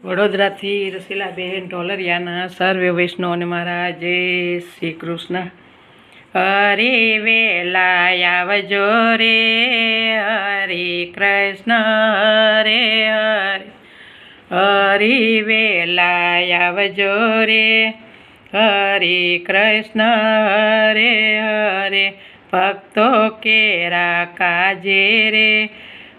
વડોદરાથી રસીલાબેન ઢોલરિયાના સર્વે વૈષ્ણવને મારા જય શ્રી કૃષ્ણ. હરે વેલા આવજો રે, હરે કૃષ્ણ હરે હરે. હરે વેલા આવજો રે, હરે કૃષ્ણ હરે હરે. ભક્તો કેરા કાજે રે,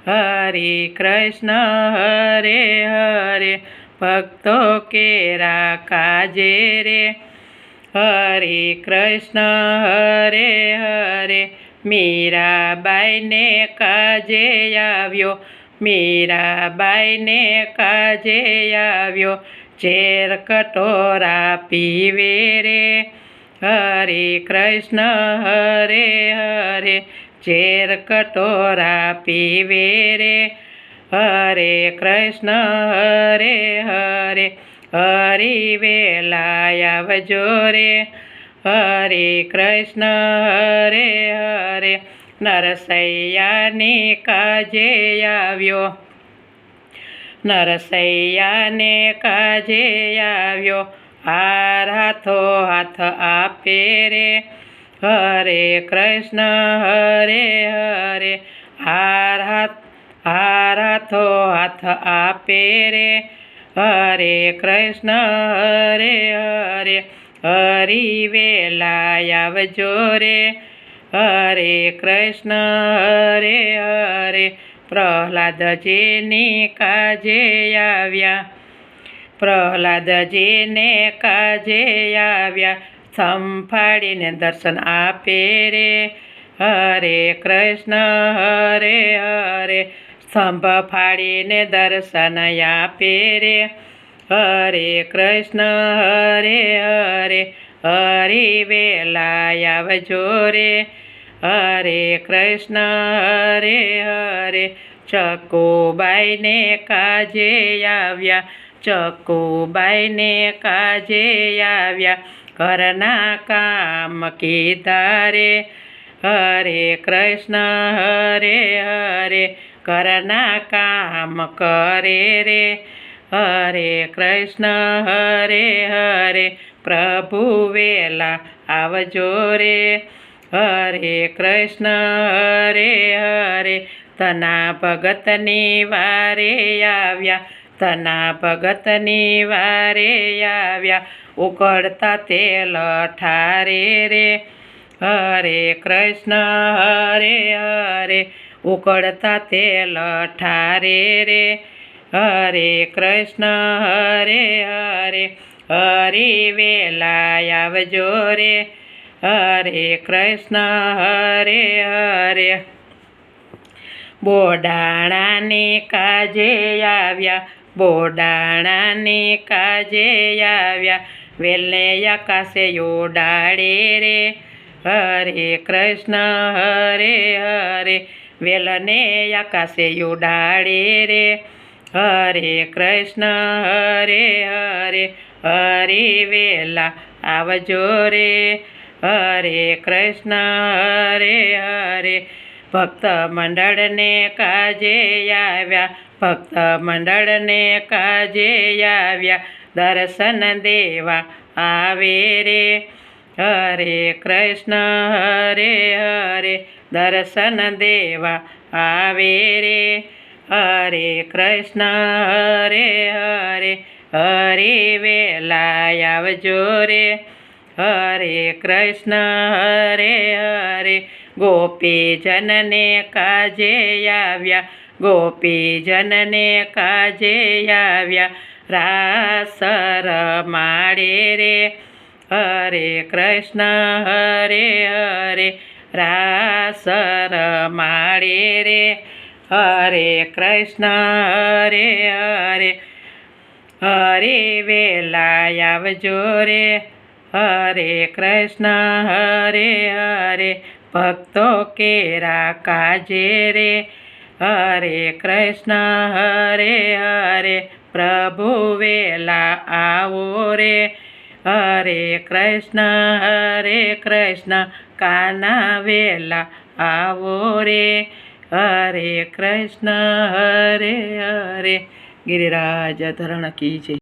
હરે કૃષ્ણ હરે હરે. ભક્તો કેરા કાજે રે, હરે કૃષ્ણ હરે હરે. મીરાબાઈને કાજે આવ્યો, મીરાબાઈને કાજે આવ્યો. ઝેર કટોરા પીવે રે, હરે કૃષ્ણ હરે હરે. ઝેર કટોરા પીવે રે, હરે કૃષ્ણ હરે હરે. હરિ વેલા આવજો રે, હરે કૃષ્ણ હરે હરે. નરસૈયાને કાજે આવ્યો, નરસૈયાને કાજે આવ્યો. હાર હાથો હાથ આપે રે, હરે કૃષ્ણ હરે હરે. હાર હાથો હાથ આપે રે, હરે કૃષ્ણ હરે હરે. હરિ વેલા આવજો રે, હરે કૃષ્ણ હરે હરે. પ્રહલાદજીની કાજે આવ્યા, પ્રહલાદજીને કાજે આવ્યા. સંફાળીને દર્શન આપે રે, હરે કૃષ્ણ હરે હરે. સ્તંભ ફાડીને દર્શન આપે રે, હરે કૃષ્ણ હરે હરે. હરિ વેલા આવજો રે, હરે કૃષ્ણ હરે હરે. ચકુબાઈને કાજે આવ્યા, ચકુબાઈને કાજે આવ્યા. ઘરના કામ કીધા રે, હરે કૃષ્ણ હરે હરે. ઘરના કામ કરે રે, હરે કૃષ્ણ હરે હરે. પ્રભુ વેલા આવજો રે, હરે કૃષ્ણ હરે હરે. તના ભગતની વારે આવ્યા, તના ભગતની વારે આવ્યા. ઉકળતા તેલ ઠારે રે, હરે કૃષ્ણ હરે હરે. ઉકળતા તેલ ઠારે રે, હરે કૃષ્ણ હરે હરે. હરિ વેલા આવજો રે, હરે કૃષ્ણ હરે હરે. બોડાણાની કાજે આવ્યા, બોડાણાની કાજે આવ્યા. વેલને આકાશે ઉડાડે રે, હરે કૃષ્ણ હરે હરે. વેલને આકાશે ઉડાડે રે, હરે કૃષ્ણ હરે હરે. હરિ વેલા આવજો રે, હરે કૃષ્ણ હરે હરે. ભક્ત મંડળને કાજે આવ્યા, ભક્ત મંડળને કાજે આવ્યા. દર્શન દેવા આવે રે, હરે કૃષ્ણ હરે હરે. દર્શન દેવા આવે રે, હરે કૃષ્ણ હરે હરે. હરિ વેલા આવજો રે, હરે કૃષ્ણ હરે હરે. ગોપીજનને કાજે આવ્યા, ગોપીજનને કાજે આવ્યા. રાસ રમાડે રે, હરે કૃષ્ણ હરે હરે. રાસ રમાડે રે, હરે કૃષ્ણ હરે હરે. હરિ વેલા આવજો રે, હરે કૃષ્ણ હરે હરે. ભક્તો કેરા કાજે રે, હરે કૃષ્ણ હરે હરે. પ્રભુ વેલા આવો રે, હરે કૃષ્ણ હરે કૃષ્ણ. કાના વેલા આવો રે, હરે કૃષ્ણ હરે હરે. ગિરિરાજ ધરણ કી જય.